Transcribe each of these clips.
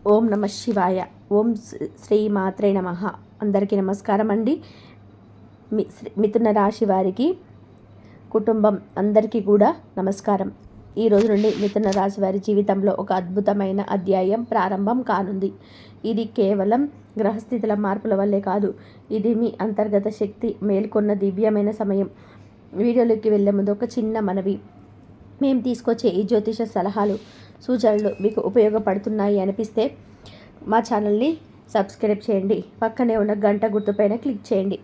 ఓం నమ శివాయ. ఓం శ్రీ మాత్రే నమ. అందరికీ నమస్కారం అండి. మిథున రాశి వారికి, కుటుంబం అందరికీ కూడా నమస్కారం. ఈ రోజు నుండి మిథున రాశి వారి జీవితంలో ఒక అద్భుతమైన అధ్యాయం ప్రారంభం కానుంది. ఇది కేవలం గ్రహస్థితుల మార్పుల వల్లే కాదు, ఇది మీ అంతర్గత శక్తి మేల్కొన్న దివ్యమైన సమయం. వీడియోలోకి వెళ్ళే ముందు ఒక చిన్న మనవి. మేము తీసుకొచ్చే ఈ జ్యోతిష సలహాలు, సూచనలు మీకు ఉపయోగపడుతున్నాయి అనిపిస్తే మా ఛానల్ని సబ్స్క్రైబ్ చేయండి. పక్కనే ఉన్న గంట గుర్తుపైన క్లిక్ చేయండి.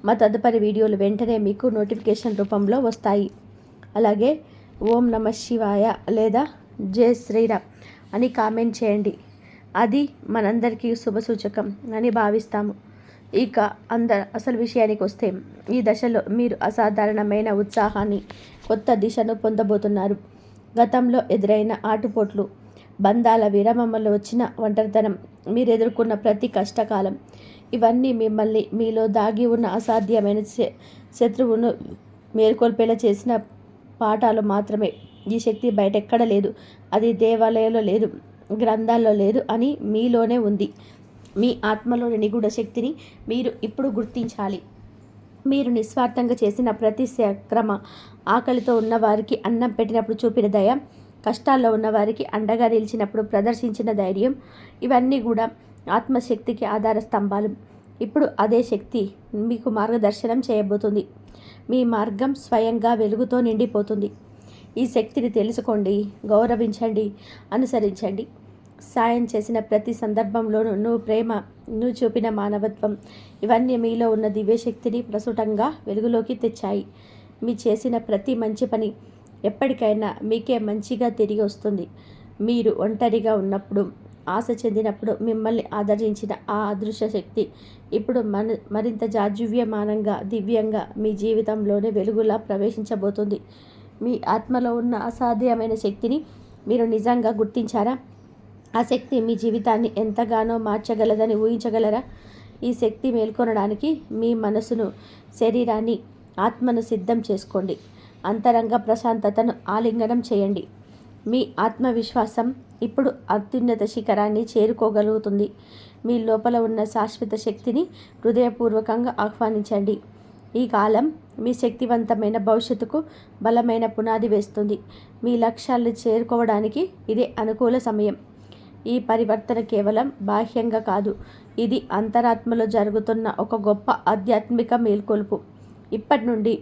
మా తదుపరి వీడియోలు వెంటనే మీకు నోటిఫికేషన్ రూపంలో వస్తాయి. అలాగే ఓం నమ శివాయ లేదా జై శ్రీరామ్ అని కామెంట్ చేయండి. అది మనందరికీ శుభసూచకం అని భావిస్తాము. ఇక అసలు విషయానికి వస్తే, ఈ దశలో మీరు అసాధారణమైన ఉత్సాహాన్ని, కొత్త దిశను పొందబోతున్నారు. గతంలో ఎదురైన ఆటుపోట్లు, బంధాల విరామంలో వచ్చిన ఒంటరితనం, మీరు ఎదుర్కొన్న ప్రతి కష్టకాలం, ఇవన్నీ మిమ్మల్ని మీలో దాగి ఉన్న అసాధ్యమైన శత్రువును మేల్కొల్పేలా చేసిన పాఠాలు మాత్రమే. ఈ శక్తి బయటెక్కడ లేదు, అది దేవాలయంలో లేదు, గ్రంథాల్లో లేదు, అని మీలోనే ఉంది. మీ ఆత్మలోని నిగూఢ శక్తిని మీరు ఇప్పుడు గుర్తించాలి. మీరు నిస్వార్థంగా చేసిన ప్రతి సక్రమ, ఆకలితో ఉన్నవారికి అన్నం పెట్టినప్పుడు చూపిన దయ, కష్టాల్లో ఉన్నవారికి అండగా నిలిచినప్పుడు ప్రదర్శించిన ధైర్యం, ఇవన్నీ కూడా ఆత్మశక్తికి ఆధార స్తంభాలు. ఇప్పుడు అదే శక్తి మీకు మార్గదర్శనం చేయబోతుంది. మీ మార్గం స్వయంగా వెలుగుతో నిండిపోతుంది. ఈ శక్తిని తెలుసుకోండి, గౌరవించండి, అనుసరించండి. సాయం చేసిన ప్రతి సందర్భంలోనూ నువ్వు చూపిన మానవత్వం, ఇవన్నీ మీలో ఉన్న దివ్యశక్తిని ప్రస్ఫుటంగా వెలుగులోకి తెచ్చాయి. మీ చేసిన ప్రతి మంచి పని ఎప్పటికైనా మీకే మంచిగా తిరిగి వస్తుంది. మీరు ఒంటరిగా ఉన్నప్పుడు, ఆశ చెందినప్పుడు మిమ్మల్ని ఆదరించిన ఆ అదృశ్య శక్తి ఇప్పుడు మరింత జాజువ్యమానంగా, దివ్యంగా మీ జీవితంలోనే వెలుగులా ప్రవేశించబోతుంది. మీ ఆత్మలో ఉన్న అసాధ్యమైన శక్తిని మీరు నిజంగా గుర్తించారా? ఆ శక్తి మీ జీవితాన్ని ఎంతగానో మార్చగలదని ఊహించగలరా? ఈ శక్తి మేల్కొనడానికి మీ మనసును, శరీరాన్ని, ఆత్మను సిద్ధం చేసుకోండి. అంతరంగ ప్రశాంతతను ఆలింగనం చేయండి. మీ ఆత్మవిశ్వాసం ఇప్పుడు అత్యున్నత శిఖరాన్ని చేరుకోగలుగుతుంది. మీ లోపల ఉన్న శాశ్వత శక్తిని హృదయపూర్వకంగా ఆహ్వానించండి. ఈ కాలం మీ శక్తివంతమైన భవిష్యత్తుకు బలమైన పునాది వేస్తుంది. మీ లక్ష్యాలను చేరుకోవడానికి ఇదే అనుకూల సమయం. ఈ పరివర్తన కేవలం బాహ్యంగా కాదు, ఇది అంతరాత్మలో జరుగుతున్న ఒక గొప్ప ఆధ్యాత్మిక మేల్కొలుపు. ఇప్పటి నుండి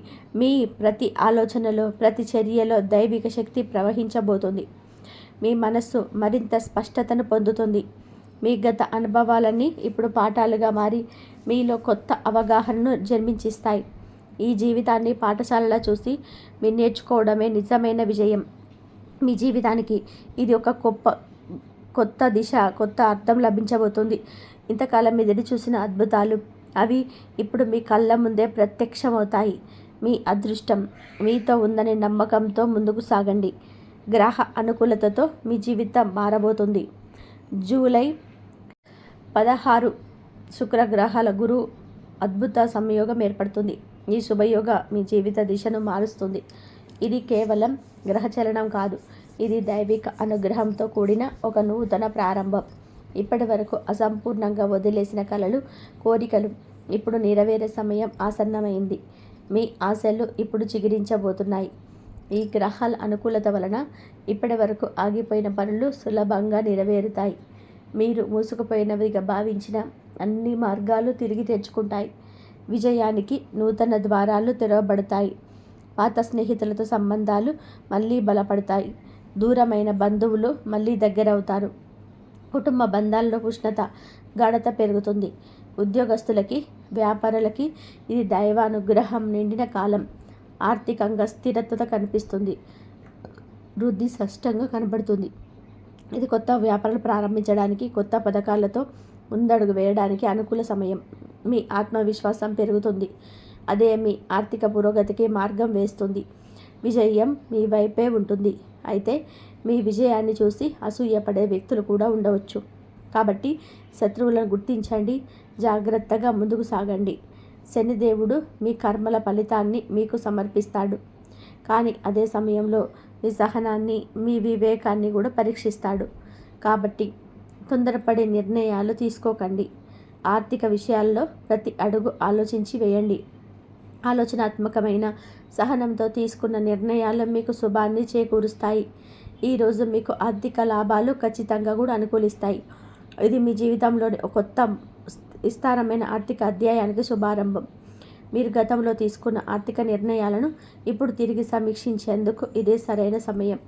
మీ ప్రతి ఆలోచనలో, ప్రతి చర్యలో దైవిక శక్తి ప్రవహించబోతుంది. మీ మనస్సు మరింత స్పష్టతను పొందుతుంది. మీ గత అనుభవాలన్నీ ఇప్పుడు పాఠాలుగా మారి మీలో కొత్త అవగాహనను జన్మించిస్తాయి. ఈ జీవితాన్ని పాఠశాలలా చూసి మీరు నేర్చుకోవడమే నిజమైన విజయం. మీ జీవితానికి ఇది ఒక కొత్త దిశ, కొత్త అర్థం లభించబోతుంది. ఇంతకాలం మీరు చూసిన అద్భుతాలు, అవి ఇప్పుడు మీ కళ్ళ ముందే ప్రత్యక్షమవుతాయి. మీ అదృష్టం మీతో ఉందనే నమ్మకంతో ముందుకు సాగండి. గ్రహ అనుకూలతతో మీ జీవితం మారబోతుంది. జూలై 16 శుక్రగ్రహాల గురు అద్భుత సంయోగం ఏర్పడుతుంది. ఈ శుభయోగ మీ జీవిత దిశను మారుస్తుంది. ఇది కేవలం గ్రహచలనం కాదు, ఇది దైవిక అనుగ్రహంతో కూడిన ఒక నూతన ప్రారంభం. ఇప్పటి వరకు అసంపూర్ణంగా వదిలేసిన కలలు, కోరికలు ఇప్పుడు నెరవేరే సమయం ఆసన్నమైంది. మీ ఆశలు ఇప్పుడు చిగురించబోతున్నాయి. ఈ గ్రహాల అనుకూలత వలన ఇప్పటి వరకు ఆగిపోయిన పనులు సులభంగా నెరవేరుతాయి. మీరు మూసుకుపోయినవిగా భావించిన అన్ని మార్గాలు తిరిగి తెచ్చుకుంటాయి. విజయానికి నూతన ద్వారాలు తెరవబడతాయి. పాత స్నేహితులతో సంబంధాలు మళ్ళీ బలపడతాయి. దూరమైన బంధువులు మళ్ళీ దగ్గరవుతారు. కుటుంబ బంధాల్లో ఉష్ణత, గాఢత పెరుగుతుంది. ఉద్యోగస్తులకి, వ్యాపారులకి ఇది దైవానుగ్రహం నిండిన కాలం. ఆర్థికంగా స్థిరత్వత కనిపిస్తుంది. వృద్ధి స్పష్టంగా కనబడుతుంది. ఇది కొత్త వ్యాపారాలు ప్రారంభించడానికి, కొత్త పథకాలతో ముందడుగు వేయడానికి అనుకూల సమయం. మీ ఆత్మవిశ్వాసం పెరుగుతుంది. అదే మీ ఆర్థిక పురోగతికి మార్గం వేస్తుంది. విజయం మీ వైపే ఉంటుంది. అయితే మీ విజయాన్ని చూసి అసూయపడే వ్యక్తులు కూడా ఉండవచ్చు. కాబట్టి శత్రువులను గుర్తించండి, జాగ్రత్తగా ముందుకు సాగండి. శనిదేవుడు మీ కర్మల ఫలితాన్ని మీకు సమర్పిస్తాడు. కానీ అదే సమయంలో మీ సహనాన్ని, మీ వివేకాన్ని కూడా పరీక్షిస్తాడు. కాబట్టి తొందరపడే నిర్ణయాలు తీసుకోకండి. ఆర్థిక విషయాల్లో ప్రతి అడుగు ఆలోచించి వేయండి. ఆలోచనాత్మకమైన సహనంతో తీసుకున్న నిర్ణయాలు మీకు శుభాన్ని చేకూరుస్తాయి. ఈరోజు మీకు ఆర్థిక లాభాలు ఖచ్చితంగా కూడా అనుకూలిస్తాయి. ఇది మీ జీవితంలోని ఒక కొత్త విస్తారమైన ఆర్థిక అధ్యాయానికి శుభారంభం. మీరు గతంలో తీసుకున్న ఆర్థిక నిర్ణయాలను ఇప్పుడు తిరిగి సమీక్షించేందుకు ఇదే సరైన సమయం.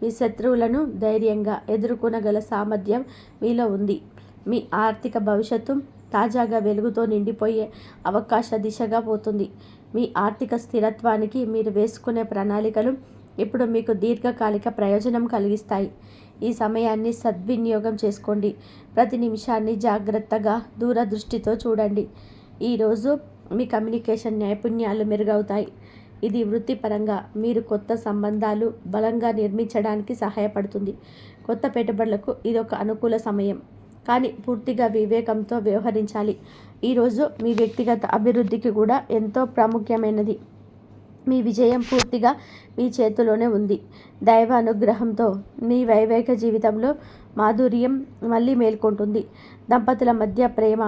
మీ శత్రువులను ధైర్యంగా ఎదుర్కొనగల సామర్థ్యం మీలో ఉంది. మీ ఆర్థిక భవిష్యత్తు తాజాగా వెలుగుతో నిండిపోయే అవకాశ దిశగా పోతుంది. మీ ఆర్థిక స్థిరత్వానికి మీరు వేసుకునే ప్రణాళికలు ఇప్పుడు మీకు దీర్ఘకాలిక ప్రయోజనం కలిగిస్తాయి. ఈ సమయాన్ని సద్వినియోగం చేసుకోండి. ప్రతి నిమిషాన్ని జాగ్రత్తగా దూరదృష్టితో చూడండి. ఈరోజు మీ కమ్యూనికేషన్ నైపుణ్యాలు మెరుగవుతాయి. ఇది వృత్తిపరంగా మీరు కొత్త సంబంధాలు బలంగా నిర్మించడానికి సహాయపడుతుంది. కొత్త పెట్టుబడులకు ఇదొక అనుకూల సమయం, కానీ పూర్తిగా వివేకంతో వ్యవహరించాలి. ఈరోజు మీ వ్యక్తిగత అభివృద్ధికి కూడా ఎంతో ప్రాముఖ్యమైనది. మీ విజయం పూర్తిగా మీ చేతిలోనే ఉంది. దైవ అనుగ్రహంతో మీ వైవాహిక జీవితంలో మాధుర్యం మళ్ళీ మేల్కొంటుంది. దంపతుల మధ్య ప్రేమ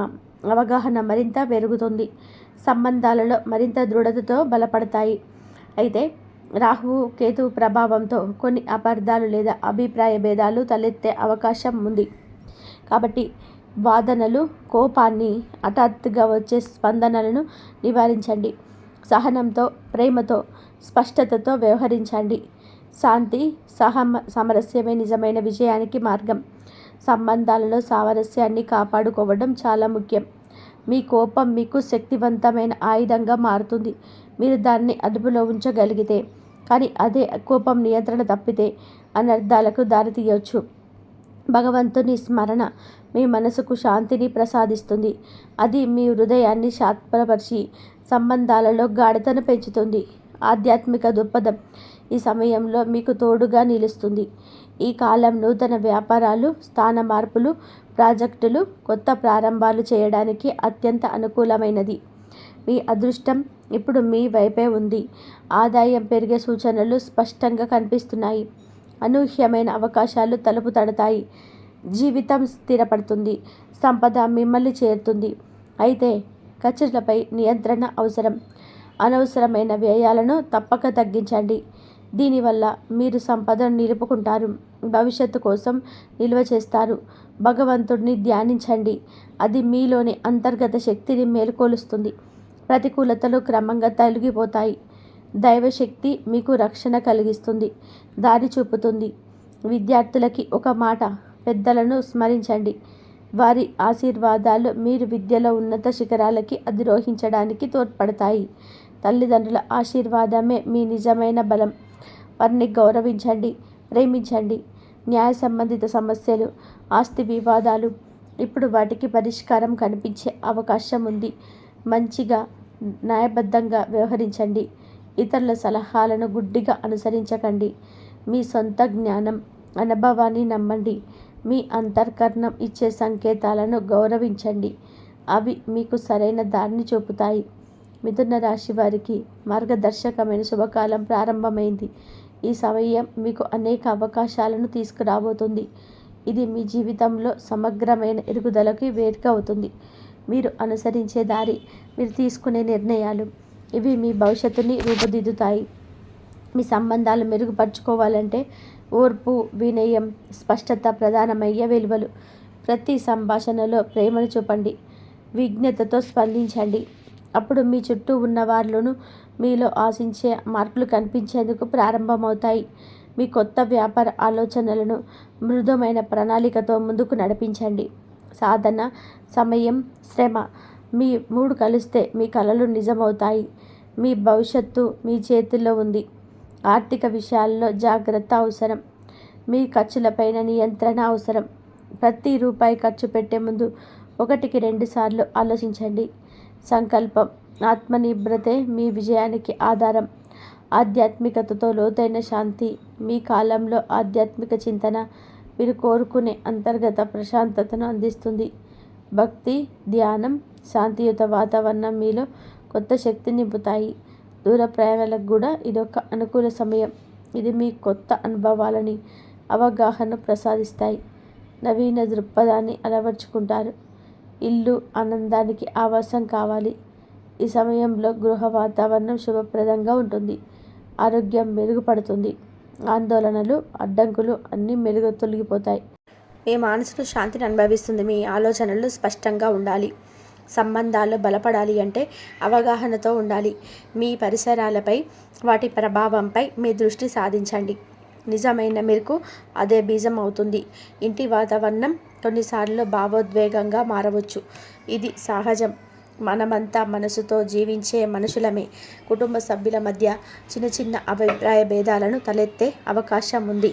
అవగాహన మరింత పెరుగుతుంది. సంబంధాలలో మరింత దృఢతతో బలపడతాయి. అయితే రాహువు కేతువు ప్రభావంతో కొన్ని అపార్థాలు లేదా అభిప్రాయ భేదాలు తలెత్తే అవకాశం ఉంది. కాబట్టి వాదనలు, కోపాన్ని, హఠాత్తుగా వచ్చే స్పందనలను నివారించండి. సహనంతో, ప్రేమతో, స్పష్టతతో వ్యవహరించండి. శాంతి, సామరస్యమే నిజమైన విజయానికి మార్గం. సంబంధాలలో సామరస్యాన్ని కాపాడుకోవడం చాలా ముఖ్యం. మీ కోపం మీకు శక్తివంతమైన ఆయుధంగా మారుతుంది. మీరు దాన్ని అదుపులో ఉంచగలిగితే. కానీ అదే కోపం నియంత్రణ తప్పితే అనర్థాలకు దారితీయవచ్చు. భగవంతుని స్మరణ మీ మనసుకు శాంతిని ప్రసాదిస్తుంది. అది మీ హృదయాన్ని శాంతపరిచి సంబంధాలలో గాఢతను పెంచుతుంది. ఆధ్యాత్మిక దృక్పథం ఈ సమయంలో మీకు తోడుగా నిలుస్తుంది. ఈ కాలం నూతన వ్యాపారాలు, స్థాన మార్పులు, ప్రాజెక్టులు, కొత్త ప్రారంభాలు చేయడానికి అత్యంత అనుకూలమైనది. మీ అదృష్టం ఇప్పుడు మీ వైపే ఉంది. ఆదాయం పెరిగే సూచనలు స్పష్టంగా కనిపిస్తున్నాయి. అనూహ్యమైన అవకాశాలు తలుపు తడతాయి. జీవితం స్థిరపడుతుంది. సంపద మిమ్మల్ని చేరుతుంది. అయితే ఖర్చులపై నియంత్రణ అవసరం. అనవసరమైన వ్యయాలను తప్పక తగ్గించండి. దీనివల్ల మీరు సంపదను నిలుపుకుంటారు. భవిష్యత్తు కోసం నిల్వ చేస్తారు. భగవంతుడిని ధ్యానించండి. అది మీలోని అంతర్గత శక్తిని మేలుకొలుస్తుంది. ప్రతికూలతలు క్రమంగా తొలగిపోతాయి. దైవశక్తి మీకు రక్షణ కలిగిస్తుంది, దారి చూపుతుంది. విద్యార్థులకి ఒక మాట, పెద్దలను స్మరించండి. వారి ఆశీర్వాదాలు మీరు విద్యలో ఉన్నత శిఖరాలకి అధిరోహించడానికి తోడ్పడతాయి. తల్లిదండ్రుల ఆశీర్వాదమే మీ నిజమైన బలం. వారిని గౌరవించండి, ప్రేమించండి. న్యాయ సంబంధిత సమస్యలు, ఆస్తి వివాదాలు, ఇప్పుడు వాటికి పరిష్కారం కనిపించే అవకాశం ఉంది. మంచిగా, న్యాయబద్ధంగా వ్యవహరించండి. ఇతరుల సలహాలను గుడ్డిగా అనుసరించకండి. మీ సొంత జ్ఞానం, అనుభవాన్ని నమ్మండి. మీ అంతర్కరణం ఇచ్చే సంకేతాలను గౌరవించండి. అవి మీకు సరైన దారిని చూపుతాయి. మిథున రాశి వారికి మార్గదర్శకమైన శుభకాలం ప్రారంభమైంది. ఈ సమయం మీకు అనేక అవకాశాలను తీసుకురాబోతుంది. ఇది మీ జీవితంలో సమగ్రమైన ఎదుగుదలకి వేదిక అవుతుంది. మీరు అనుసరించే దారి, మీరు తీసుకునే నిర్ణయాలు, ఇవి మీ భవిష్యత్తుని రూపుదిద్దుతాయి. మీ సంబంధాలు మెరుగుపరుచుకోవాలంటే ఓర్పు, వినయం, స్పష్టత ప్రధానమయ్యే విలువలు. ప్రతి సంభాషణలో ప్రేమను చూపండి. విజ్ఞతతో స్పందించండి. అప్పుడు మీ చుట్టూ ఉన్న వారిలోనూ మీలో ఆశించే మార్పులు కనిపించేందుకు ప్రారంభమవుతాయి. మీ కొత్త వ్యాపార ఆలోచనలను మృదుమైన ప్రణాళికతో ముందుకు నడిపించండి. సాధన, సమయం, శ్రమ మీ మూడు కలిస్తే మీ కలలు నిజమవుతాయి. మీ భవిష్యత్తు మీ చేతుల్లో ఉంది. ఆర్థిక విషయాల్లో జాగ్రత్త అవసరం. మీ ఖర్చులపైన నియంత్రణ అవసరం. ప్రతి రూపాయి ఖర్చు పెట్టే ముందు 1-2 సార్లు ఆలోచించండి. సంకల్పం, ఆత్మనిర్భరతే మీ విజయానికి ఆధారం. ఆధ్యాత్మికతతో లోతైన శాంతి మీ కాలంలో ఆధ్యాత్మిక చింతన మీరు కోరుకునే అంతర్గత ప్రశాంతతను అందిస్తుంది. భక్తి, ధ్యానం, శాంతియుత వాతావరణం మీలో కొత్త శక్తిని నింపుతాయి. దూర ప్రయాణాలకు కూడా ఇదొక అనుకూల సమయం. ఇది మీ కొత్త అనుభవాలని, అవగాహనను ప్రసాదిస్తాయి. నవీన దృక్పథాన్ని అలవర్చుకుంటారు. ఇల్లు ఆనందానికి ఆవాసం కావాలి. ఈ సమయంలో గృహ వాతావరణం శుభప్రదంగా ఉంటుంది. ఆరోగ్యం మెరుగుపడుతుంది. ఆందోళనలు, అడ్డంకులు అన్నీ తొలగిపోతాయి. మీ మనసును శాంతిని అనుభవిస్తుంది. మీ ఆలోచనలు స్పష్టంగా ఉండాలి. సంబంధాలు బలపడాలి అంటే అవగాహనతో ఉండాలి. మీ పరిసరాలపై, వాటి ప్రభావంపై మీ దృష్టి సాధించండి. నిజమైన మెరుకు అదే బీజం అవుతుంది. ఇంటి వాతావరణం కొన్నిసార్లు భావోద్వేగంగా మారవచ్చు. ఇది సహజం. మనమంతా మనసుతో జీవించే మనుషులమే. కుటుంబ సభ్యుల మధ్య చిన్న చిన్న అభిప్రాయ భేదాలను తలెత్తే అవకాశం ఉంది.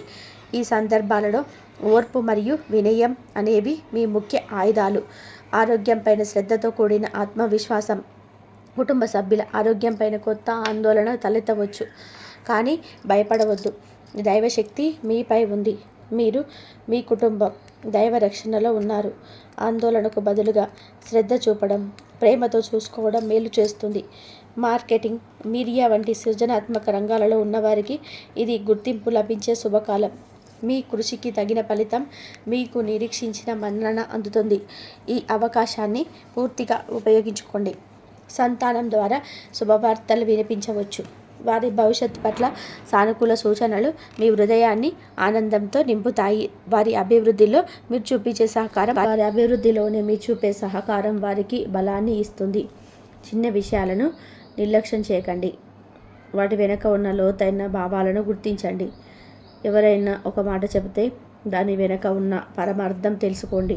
ఈ సందర్భాలలో ఓర్పు మరియు వినయం అనేవి మీ ముఖ్య ఆయుధాలు. ఆరోగ్యంపైన శ్రద్ధతో కూడిన ఆత్మవిశ్వాసం. కుటుంబ సభ్యుల ఆరోగ్యంపైన కొత్త ఆందోళన తలెత్తవచ్చు, కానీ భయపడవద్దు. దైవశక్తి మీపై ఉంది. మీరు, మీ కుటుంబం దైవ రక్షణలో ఉన్నారు. ఆందోళనకు బదులుగా శ్రద్ధ చూపడం, ప్రేమతో చూసుకోవడం మేలు చేస్తుంది. మార్కెటింగ్, మీడియా వంటి సృజనాత్మక రంగాలలో ఉన్నవారికి ఇది గుర్తింపు లభించే శుభకాలం. మీ కృషికి తగిన ఫలితం మీకు నిరీక్షించిన మన్నన అందుతుంది. ఈ అవకాశాన్ని పూర్తిగా ఉపయోగించుకోండి. సంతానం ద్వారా శుభవార్తలు వినిపించవచ్చు. వారి భవిష్యత్తు పట్ల సానుకూల సూచనలు మీ హృదయాన్ని ఆనందంతో నింపుతాయి. వారి అభివృద్ధిలోనే మీరు చూపే సహకారం వారికి బలాన్ని ఇస్తుంది. చిన్న విషయాలను నిర్లక్ష్యం చేయకండి. వాటి వెనుక ఉన్న లోతైన భావాలను గుర్తించండి. ఎవరైనా ఒక మాట చెబితే దాని వెనుక ఉన్న పరమార్థం తెలుసుకోండి.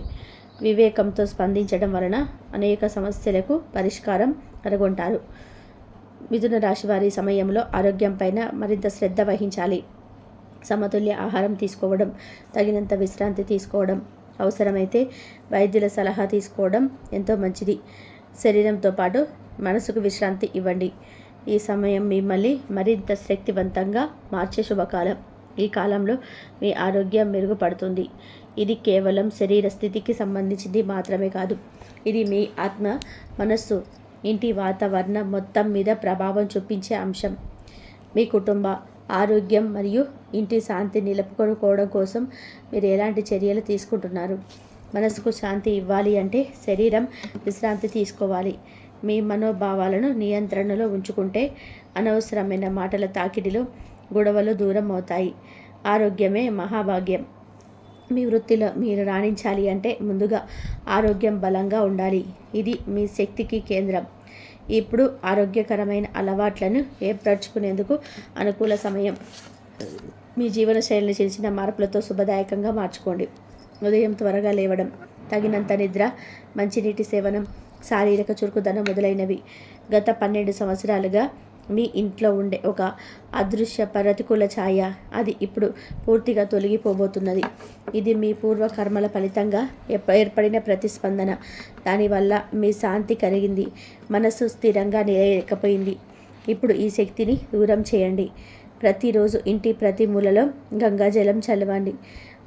వివేకంతో స్పందించడం వలన అనేక సమస్యలకు పరిష్కారం కనుగొంటారు. మిథున రాశి వారి సమయంలో ఆరోగ్యం పైన మరింత శ్రద్ధ వహించాలి. సమతుల్య ఆహారం తీసుకోవడం, తగినంత విశ్రాంతి తీసుకోవడం, అవసరమైతే వైద్యుల సలహా తీసుకోవడం ఎంతో మంచిది. శరీరంతో పాటు మనసుకు విశ్రాంతి ఇవ్వండి. ఈ సమయం మిమ్మల్ని మరింత శక్తివంతంగా మార్చే శుభకాలం. ఈ కాలంలో మీ ఆరోగ్యం మెరుగుపడుతుంది. ఇది కేవలం శరీర స్థితికి సంబంధించింది మాత్రమే కాదు. ఇది మీ ఆత్మ, మనస్సు, ఇంటి వాతావరణం మొత్తం మీద ప్రభావం చూపించే అంశం. మీ కుటుంబ ఆరోగ్యం మరియు ఇంటి శాంతి నిలుపుకోవడం కోసం మీరు ఎలాంటి చర్యలు తీసుకుంటున్నారు? మనసుకు శాంతి ఇవ్వాలి అంటే శరీరం విశ్రాంతి తీసుకోవాలి. మీ మనోభావాలను నియంత్రణలో ఉంచుకుంటే అనవసరమైన మాటల తాకిడిలో గొడవలు దూరం అవుతాయి. ఆరోగ్యమే మహాభాగ్యం. మీ వృత్తిలో మీరు రాణించాలి అంటే ముందుగా ఆరోగ్యం బలంగా ఉండాలి. ఇది మీ శక్తికి కేంద్రం. ఇప్పుడు ఆరోగ్యకరమైన అలవాట్లను ఏర్పరచుకునేందుకు అనుకూల సమయం. మీ జీవన శైలిని చేసిన మార్పులతో శుభదాయకంగా మార్చుకోండి. ఉదయం త్వరగా లేవడం, తగినంత నిద్ర, మంచినీటి సేవనం, శారీరక చురుకుదనం మొదలైనవి. గత 12 సంవత్సరాలుగా మీ ఇంట్లో ఉండే ఒక అదృశ్య ప్రతికూల ఛాయ, అది ఇప్పుడు పూర్తిగా తొలగిపోబోతున్నది. ఇది మీ పూర్వకర్మల ఫలితంగా ఏర్పడిన ప్రతిస్పందన. దానివల్ల మీ శాంతి కలిగింది, మనసు స్థిరంగా నిలయలేకపోయింది. ఇప్పుడు ఈ శక్తిని దూరం చేయండి. ప్రతిరోజు ఇంటి ప్రతి మూలలో గంగాజలం చల్లవండి.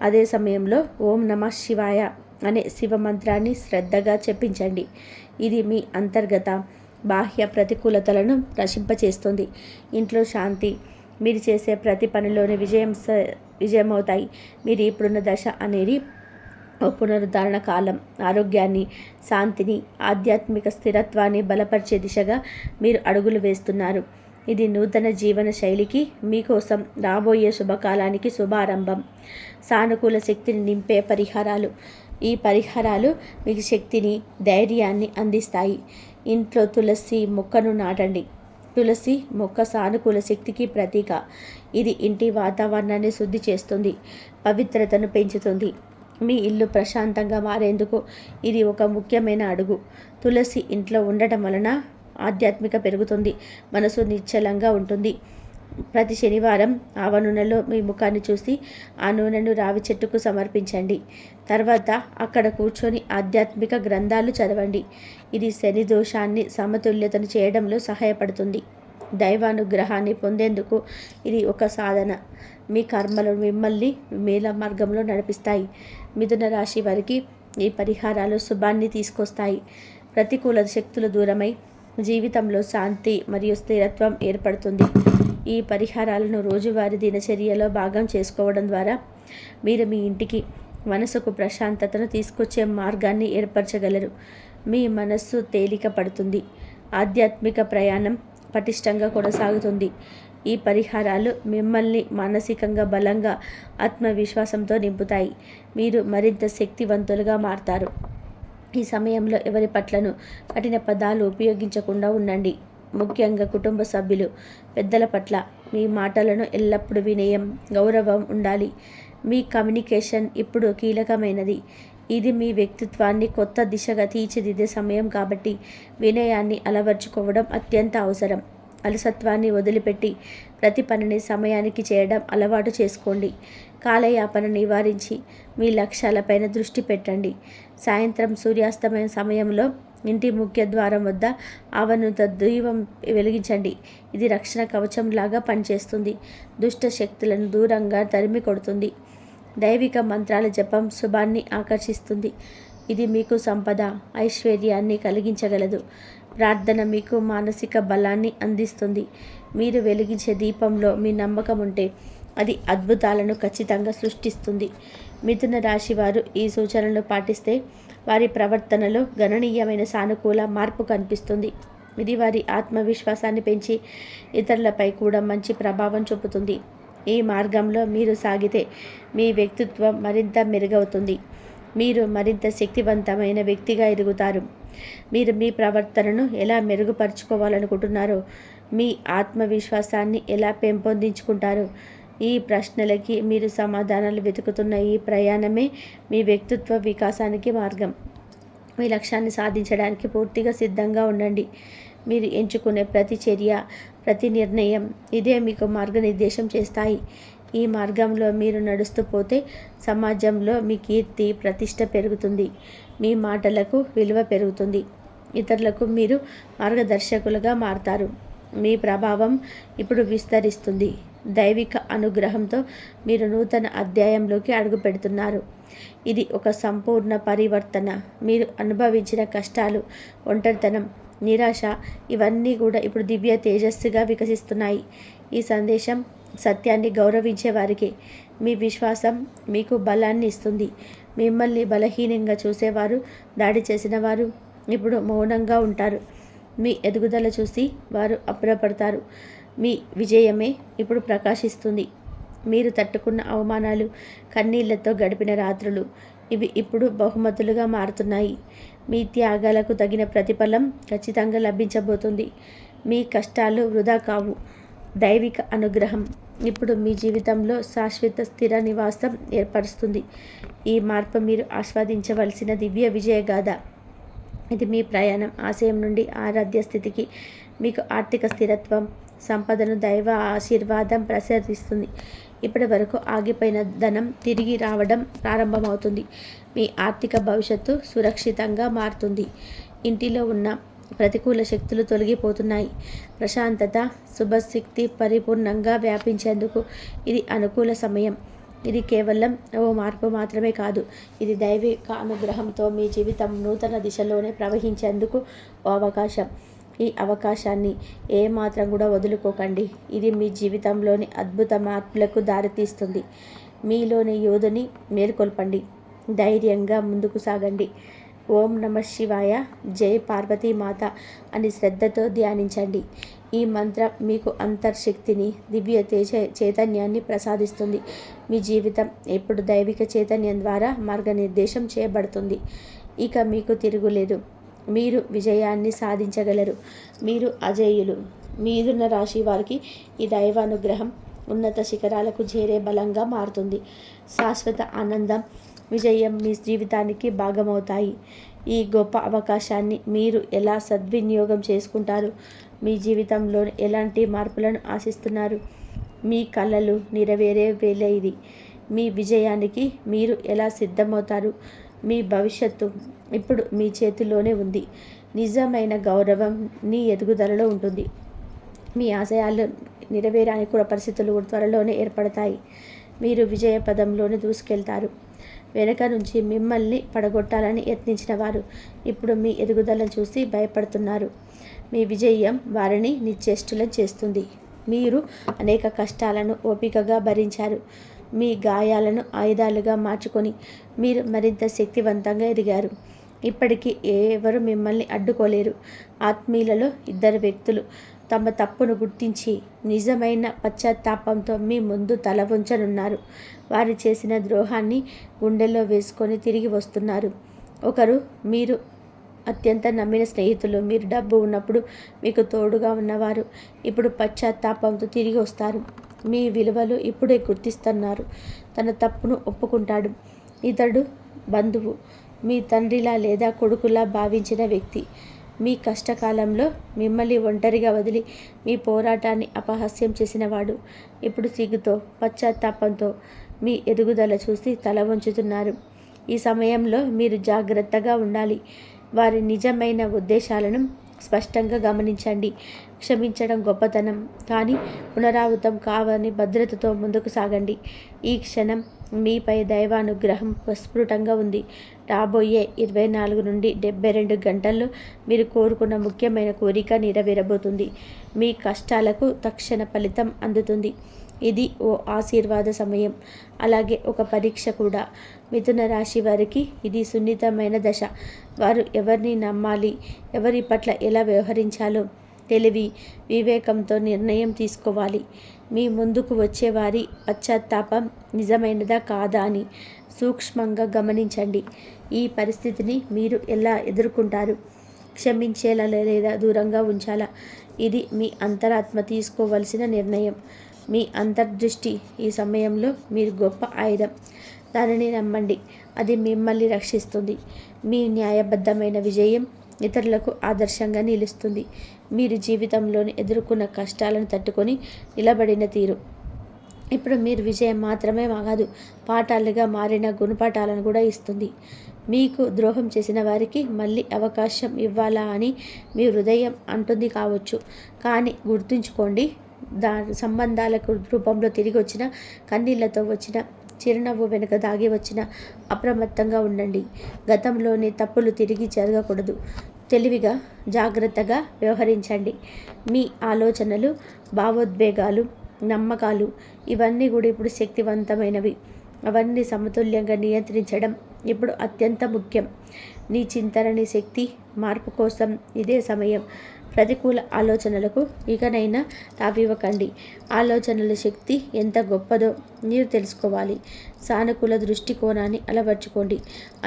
అదే సమయంలో ఓం నమః శివాయ అనే శివ మంత్రాన్ని శ్రద్ధగా చెప్పించండి. ఇది మీ అంతర్గత బాహ్య ప్రతికూలతలను నశింపచేస్తుంది. ఇంట్లో శాంతి, మీరు చేసే ప్రతి పనిలోనే విజయమవుతాయి. మీరు ఇప్పుడున్న దశ అనేది ఓ పునరుద్ధరణ కాలం. ఆరోగ్యాన్ని, శాంతిని, ఆధ్యాత్మిక స్థిరత్వాన్ని బలపరిచే దిశగా మీరు అడుగులు వేస్తున్నారు. ఇది నూతన జీవన శైలికి, మీకోసం రాబోయే శుభకాలానికి శుభారంభం. సానుకూల శక్తిని నింపే పరిహారాలు. ఈ పరిహారాలు మీకు శక్తిని, ధైర్యాన్ని అందిస్తాయి. ఇంట్లో తులసి మొక్కను నాటండి. తులసి మొక్క సానుకూల శక్తికి ప్రతీక. ఇది ఇంటి వాతావరణాన్ని శుద్ధి చేస్తుంది, పవిత్రతను పెంచుతుంది. మీ ఇల్లు ప్రశాంతంగా మారేందుకు ఇది ఒక ముఖ్యమైన అడుగు. తులసి ఇంట్లో ఉండటం వలన ఆధ్యాత్మిక పెరుగుతుంది, మనసు నిశ్చలంగా ఉంటుంది. ప్రతి శనివారం ఆవ నూనెలో మీ ముఖాన్ని చూసి ఆ నూనెను రావి చెట్టుకు సమర్పించండి. తర్వాత అక్కడ కూర్చొని ఆధ్యాత్మిక గ్రంథాలు చదవండి. ఇది శని దోషాన్ని సమతుల్యతను చేయడంలో సహాయపడుతుంది. దైవానుగ్రహాన్ని పొందేందుకు ఇది ఒక సాధన. మీ కర్మలు మిమ్మల్ని మేల మార్గంలో నడిపిస్తాయి. మిథున రాశి వారికి ఈ పరిహారాలు శుభాన్ని తీసుకొస్తాయి. ప్రతికూల శక్తులు దూరమై జీవితంలో శాంతి మరియు స్థిరత్వం ఏర్పడుతుంది. ఈ పరిహారాలను రోజువారీ దినచర్యలో భాగం చేసుకోవడం ద్వారా మీరు మీ ఇంటికి మనసుకు ప్రశాంతతను తీసుకొచ్చే మార్గాన్ని ఏర్పరచగలరు. మీ మనస్సు తేలిక పడుతుంది. ఆధ్యాత్మిక ప్రయాణం పటిష్టంగా కొనసాగుతుంది. ఈ పరిహారాలు మిమ్మల్ని మానసికంగా బలంగా, ఆత్మవిశ్వాసంతో నింపుతాయి. మీరు మరింత శక్తివంతులుగా మారతారు. ఈ సమయంలో ఎవరి పట్లను కఠిన పదాలు ఉపయోగించకుండా ఉండండి. ముఖ్యంగా కుటుంబ సభ్యులు, పెద్దల పట్ల మీ మాటలను ఎల్లప్పుడూ వినయం, గౌరవం ఉండాలి. మీ కమ్యూనికేషన్ ఇప్పుడు కీలకమైనది. ఇది మీ వ్యక్తిత్వాన్ని కొత్త దిశగా తీర్చిదిద్దే సమయం కాబట్టి వినయాన్ని అలవర్చుకోవడం అత్యంత అవసరం. అలసత్వాన్ని వదిలిపెట్టి ప్రతి పనిని సమయానికి చేయడం అలవాటు చేసుకోండి. కాలయాపన నివారించి మీ లక్ష్యాలపైన దృష్టి పెట్టండి. సాయంత్రం సూర్యాస్తమయం సమయంలో ఇంటి ముఖ్య ద్వారం వద్ద ఆవనుత దీపం వెలిగించండి. ఇది రక్షణ కవచంలాగా పనిచేస్తుంది. దుష్ట శక్తులను దూరంగా తరిమి కొడుతుంది. దైవిక మంత్రాల జపం శుభాన్ని ఆకర్షిస్తుంది. ఇది మీకు సంపద, ఐశ్వర్యాన్ని కలిగించగలదు. ప్రార్థన మీకు మానసిక బలాన్ని అందిస్తుంది. మీరు వెలిగించే దీపంలో మీ నమ్మకం ఉంటే అది అద్భుతాలను ఖచ్చితంగా సృష్టిస్తుంది. మిథున రాశి వారు ఈ సూచనలను పాటిస్తే వారి ప్రవర్తనలో గణనీయమైన సానుకూల మార్పు కనిపిస్తుంది. ఇది వారి ఆత్మవిశ్వాసాన్ని పెంచి ఇతరులపై కూడా మంచి ప్రభావం చూపుతుంది. ఈ మార్గంలో మీరు సాగితే మీ వ్యక్తిత్వం మరింత మెరుగవుతుంది. మీరు మరింత శక్తివంతమైన వ్యక్తిగా ఎదుగుతారు. మీరు మీ ప్రవర్తనను ఎలా మెరుగుపరుచుకోవాలనుకుంటున్నారో, మీ ఆత్మవిశ్వాసాన్ని ఎలా పెంపొందించుకుంటారో, ఈ ప్రశ్నలకి మీరు సమాధానాలు వెతుకుతున్న ఈ ప్రయాణమే మీ వ్యక్తిత్వ వికాసానికి మార్గం. మీ లక్ష్యాన్ని సాధించడానికి పూర్తిగా సిద్ధంగా ఉండండి. మీరు ఎంచుకునే ప్రతి చర్య, ప్రతి నిర్ణయం ఇదే మీకు మార్గనిర్దేశం చేస్తాయి. ఈ మార్గంలో మీరు నడుస్తూ పోతే సమాజంలో మీ కీర్తి, ప్రతిష్ట పెరుగుతుంది. మీ మాటలకు విలువ పెరుగుతుంది. ఇతరులకు మీరు మార్గదర్శకులుగా మారతారు. మీ ప్రభావం ఇప్పుడు విస్తరిస్తుంది. దైవిక అనుగ్రహంతో మీరు నూతన అధ్యాయంలోకి అడుగు పెడుతున్నారు. ఇది ఒక సంపూర్ణ పరివర్తన. మీరు అనుభవించిన కష్టాలు, ఒంటరితనం, నిరాశ ఇవన్నీ కూడా ఇప్పుడు దివ్య తేజస్సుగా వికసిస్తున్నాయి. ఈ సందేశం సత్యాన్ని గౌరవించే వారికి. మీ విశ్వాసం మీకు బలాన్ని ఇస్తుంది. మిమ్మల్ని బలహీనంగా చూసేవారు, దాడి చేసిన వారు ఇప్పుడు మౌనంగా ఉంటారు. మీ ఎదుగుదల చూసి వారు అబ్బురపడతారు. మీ విజయమే ఇప్పుడు ప్రకాశిస్తుంది. మీరు తట్టుకున్న అవమానాలు, కన్నీళ్లతో గడిపిన రాత్రులు ఇవి ఇప్పుడు బహుమతులుగా మారుతున్నాయి. మీ త్యాగాలకు తగిన ప్రతిఫలం ఖచ్చితంగా లభించబోతుంది. మీ కష్టాలు వృధా కావు. దైవిక అనుగ్రహం ఇప్పుడు మీ జీవితంలో శాశ్వత స్థిర నివాసం ఏర్పరుస్తుంది. ఈ మార్పు మీరు ఆస్వాదించవలసిన దివ్య విజయగాథ. ఇది మీ ప్రయాణం ఆశయం నుండి ఆరాధ్య స్థితికి మీకు ఆర్థిక స్థిరత్వం, సంపదను, దైవ ఆశీర్వాదం ప్రసాదిస్తుంది. ఇప్పటి వరకు ఆగిపోయిన ధనం తిరిగి రావడం ప్రారంభమవుతుంది. మీ ఆర్థిక భవిష్యత్తు సురక్షితంగా మారుతుంది. ఇంటిలో ఉన్న ప్రతికూల శక్తులు తొలగిపోతున్నాయి. ప్రశాంతత, శుభశక్తి పరిపూర్ణంగా వ్యాపించేందుకు ఇది అనుకూల సమయం. ఇది కేవలం ఓ మార్పు మాత్రమే కాదు, ఇది దైవిక అనుగ్రహంతో మీ జీవితం నూతన దిశలోనే ప్రవహించేందుకు ఓ అవకాశం. ఈ అవకాశాన్ని ఏమాత్రం కూడా వదులుకోకండి. ఇది మీ జీవితంలోని అద్భుత మార్పులకు దారితీస్తుంది. మీలోని యోధుని మేల్కొల్పండి. ధైర్యంగా ముందుకు సాగండి. ఓం నమ శివాయ, జై పార్వతీమాత అని శ్రద్ధతో ధ్యానించండి. ఈ మంత్రం మీకు అంతర్శక్తిని, దివ్య చైతన్యాన్ని ప్రసాదిస్తుంది. మీ జీవితం ఎప్పుడు దైవిక చైతన్యం ద్వారా మార్గనిర్దేశం చేయబడుతుంది. ఇక మీకు తిరుగులేదు. మీరు విజయాన్ని సాధించగలరు. మీరు అజేయులు. మిథున రాశి వారికి ఈ దైవానుగ్రహం ఉన్నత శిఖరాలకు చేరే బలంగా మారుతుంది. శాశ్వత ఆనందం, విజయం మీ జీవితానికి భాగమవుతాయి. ఈ గొప్ప అవకాశాన్ని మీరు ఎలా సద్వినియోగం చేసుకుంటారు? మీ జీవితంలో ఎలాంటి మార్పులను ఆశిస్తున్నారు? మీ కలలు నెరవేరే వేళ ఇది. మీ విజయానికి మీరు ఎలా సిద్ధమవుతారు? మీ భవిష్యత్తు ఇప్పుడు మీ చేతిలోనే ఉంది. నిజమైన గౌరవం నీ ఎదుగుదలలో ఉంటుంది. మీ ఆశయాలు నెరవేరానికి కూడా పరిస్థితులు త్వరలోనే ఏర్పడతాయి. మీరు విజయ పదంలోనే దూసుకెళ్తారు. వెనక నుంచి మిమ్మల్ని పడగొట్టాలని యత్నించిన వారు ఇప్పుడు మీ ఎదుగుదలను చూసి భయపడుతున్నారు. మీ విజయం వారిని నిశ్చేష్టులను చేస్తుంది. మీరు అనేక కష్టాలను ఓపికగా భరించారు. మీ గాయాలను ఆయుధాలుగా మార్చుకొని మీరు మరింత శక్తివంతంగా ఎదిగారు. ఇప్పటికీ ఎవరు మిమ్మల్ని అడ్డుకోలేరు. ఆత్మీయులలో 2 వ్యక్తులు తమ తప్పును గుర్తించి నిజమైన పశ్చాత్తాపంతో మీ ముందు తల వంచనున్నారు. వారు చేసిన ద్రోహాన్ని గుండెల్లో వేసుకొని తిరిగి వస్తున్నారు. ఒకరు మీరు అత్యంత నమ్మిన స్నేహితులు. మీరు డబ్బు ఉన్నప్పుడు మీకు తోడుగా ఉన్నవారు ఇప్పుడు పశ్చాత్తాపంతో తిరిగి వస్తారు. మీ విలువలు ఇప్పుడే గుర్తిస్తున్నారు. తన తప్పును ఒప్పుకుంటాడు. ఇతడు బంధువు, మీ తండ్రిలా లేదా కొడుకులా భావించిన వ్యక్తి. మీ కష్టకాలంలో మిమ్మల్ని ఒంటరిగా వదిలి మీ పోరాటాన్ని అపహాస్యం చేసినవాడు ఇప్పుడు సిగ్గుతో పశ్చాత్తాపంతో మీ ఎదుగుదల చూసి తల వంచుతున్నారు. ఈ సమయంలో మీరు జాగ్రత్తగా ఉండాలి. వారి నిజమైన ఉద్దేశాలను స్పష్టంగా గమనించండి. క్షమించడం గొప్పతనం, కానీ పునరావృతం కావని భద్రతతో ముందుకు సాగండి. ఈ క్షణం మీపై దైవానుగ్రహం ప్రస్ఫుటంగా ఉంది. రాబోయే 24 నుండి 72 గంటల్లో మీరు కోరుకున్న ముఖ్యమైన కోరిక నెరవేరబోతుంది. మీ కష్టాలకు తక్షణ ఫలితం అందుతుంది. ఇది ఓ ఆశీర్వాద సమయం, అలాగే ఒక పరీక్ష కూడా. మిథున రాశి వారికి ఇది సున్నితమైన దశ. వారు ఎవరిని నమ్మాలి, ఎవరి పట్ల ఎలా వ్యవహరించాలో తెలివి వివేకంతో నిర్ణయం తీసుకోవాలి. మీ ముందుకు వచ్చే వారి పశ్చాత్తాపం నిజమైనదా కాదా అని సూక్ష్మంగా గమనించండి. ఈ పరిస్థితిని మీరు ఎలా ఎదుర్కొంటారు? క్షమించేలా లేదా దూరంగా ఉంచాలా? ఇది మీ అంతరాత్మ తీసుకోవలసిన నిర్ణయం. మీ అంతర్దృష్టి ఈ సమయంలో మీరు గొప్ప ఆయుధం. దానిని నమ్మండి, అది మిమ్మల్ని రక్షిస్తుంది. మీ న్యాయబద్ధమైన విజయం ఇతరులకు ఆదర్శంగా నిలుస్తుంది. మీరు జీవితంలోని ఎదుర్కొన్న కష్టాలను తట్టుకొని నిలబడిన తీరు ఇప్పుడు మీరు విజయం మాత్రమే కాదు, పాఠాలుగా మారిన గుణపాఠాలను కూడా ఇస్తుంది. మీకు ద్రోహం చేసిన వారికి మళ్ళీ అవకాశం ఇవ్వాలా అని మీ హృదయం అంటుంది కావచ్చు, కానీ గుర్తుంచుకోండి, సంబంధాలకు రూపంలో తిరిగి వచ్చిన, కన్నీళ్లతో వచ్చిన, చిరునవ్వు వెనుక దాగి వచ్చిన అప్రమత్తంగా ఉండండి. గతంలోని తప్పులు తిరిగి జరగకూడదు. తెలివిగా జాగ్రత్తగా వ్యవహరించండి. మీ ఆలోచనలు, భావోద్వేగాలు, నమ్మకాలు ఇవన్నీ కూడా ఇప్పుడు శక్తివంతమైనవి. అవన్నీ సమతుల్యంగా నియంత్రించడం ఇప్పుడు అత్యంత ముఖ్యం. నీ చింతనని శక్తి మార్పు కోసం ఇదే సమయం. ప్రతికూల ఆలోచనలకు ఇకనైనా తావివ్వకండి. ఆలోచనల శక్తి ఎంత గొప్పదో మీరు తెలుసుకోవాలి. సానుకూల దృష్టికోణాన్ని అలవర్చుకోండి,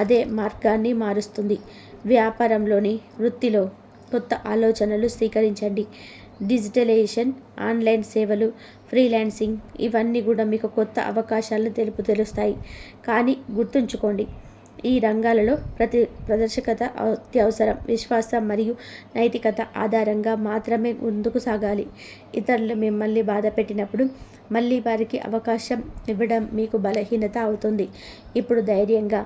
అదే మార్గాన్ని మారుస్తుంది. వ్యాపారంలోని, వృత్తిలో కొత్త ఆలోచనలు స్వీకరించండి. డిజిటలైజేషన్, ఆన్లైన్ సేవలు, ఫ్రీలాన్సింగ్ ఇవన్నీ కూడా మీకు కొత్త అవకాశాలను తెలుస్తాయి. కానీ గుర్తుంచుకోండి, ఈ రంగాలలో ప్రదర్శకత అత్యవసరం. విశ్వాసం మరియు నైతికత ఆధారంగా మాత్రమే ముందుకు సాగాలి. ఇతరులు మిమ్మల్ని బాధ పెట్టినప్పుడు మళ్ళీ వారికి అవకాశం ఇవ్వడం మీకు బలహీనత అవుతుంది. ఇప్పుడు ధైర్యంగా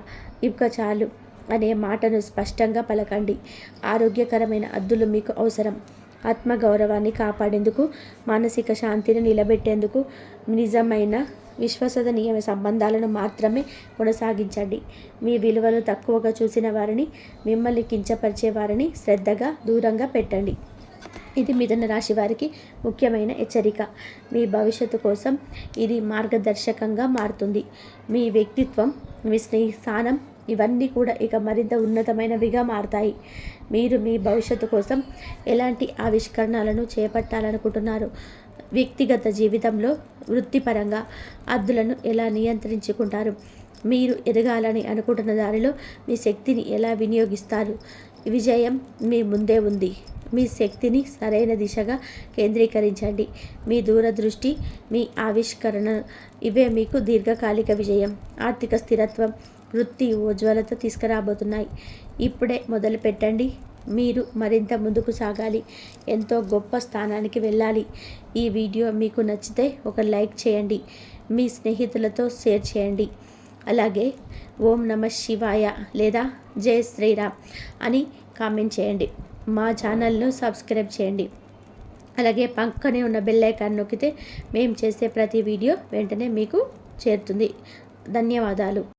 ఇక చాలు అనే మాటను స్పష్టంగా పలకండి. ఆరోగ్యకరమైన హద్దులు మీకు అవసరం. ఆత్మగౌరవాన్ని కాపాడేందుకు, మానసిక శాంతిని నిలబెట్టేందుకు నిజమైన విశ్వసనీయ సంబంధాలను మాత్రమే కొనసాగించండి. మీ విలువలు తక్కువగా చూసిన వారిని, మిమ్మల్ని కించపరిచే వారిని శ్రద్ధగా దూరంగా పెట్టండి. ఇది మిథున రాశి వారికి ముఖ్యమైన హెచ్చరిక. మీ భవిష్యత్తు కోసం ఇది మార్గదర్శకంగా మారుతుంది. మీ వ్యక్తిత్వం, మీ స్థానం ఇవన్నీ కూడా ఇక మరింత ఉన్నతమైనవిగా మారతాయి. మీరు మీ భవిష్యత్తు కోసం ఎలాంటి ఆవిష్కరణలను చేపట్టాలనుకుంటున్నారు? వ్యక్తిగత జీవితంలో, వృత్తిపరంగా హద్దులను ఎలా నియంత్రించుకుంటారు? మీరు ఎదగాలని అనుకుంటున్న దారిలో మీ శక్తిని ఎలా వినియోగిస్తారు? విజయం మీ ముందే ఉంది. మీ శక్తిని సరైన దిశగా కేంద్రీకరించండి. మీ దూరదృష్టి, మీ ఆవిష్కరణ ఇవే మీకు దీర్ఘకాలిక విజయం, ఆర్థిక స్థిరత్వం, వృత్తి ఉజ్వలత తీసుకురాబోతున్నాయి. ఇప్పుడే మొదలు పెట్టండి. మీరు మరింత ముందుకు సాగాలి, ఎంతో గొప్ప స్థానానికి వెళ్ళాలి. ఈ వీడియో మీకు నచ్చితే ఒక లైక్ చేయండి, మీ స్నేహితులతో షేర్ చేయండి. అలాగే ఓం నమః శివాయ లేదా జై శ్రీరామ్ అని కామెంట్ చేయండి. మా ఛానల్ను సబ్స్క్రైబ్ చేయండి. అలాగే పక్కనే ఉన్న బెల్ ఐకాన్ నొక్కితే మేము చేసే ప్రతి వీడియో వెంటనే మీకు చేరుతుంది. ధన్యవాదాలు.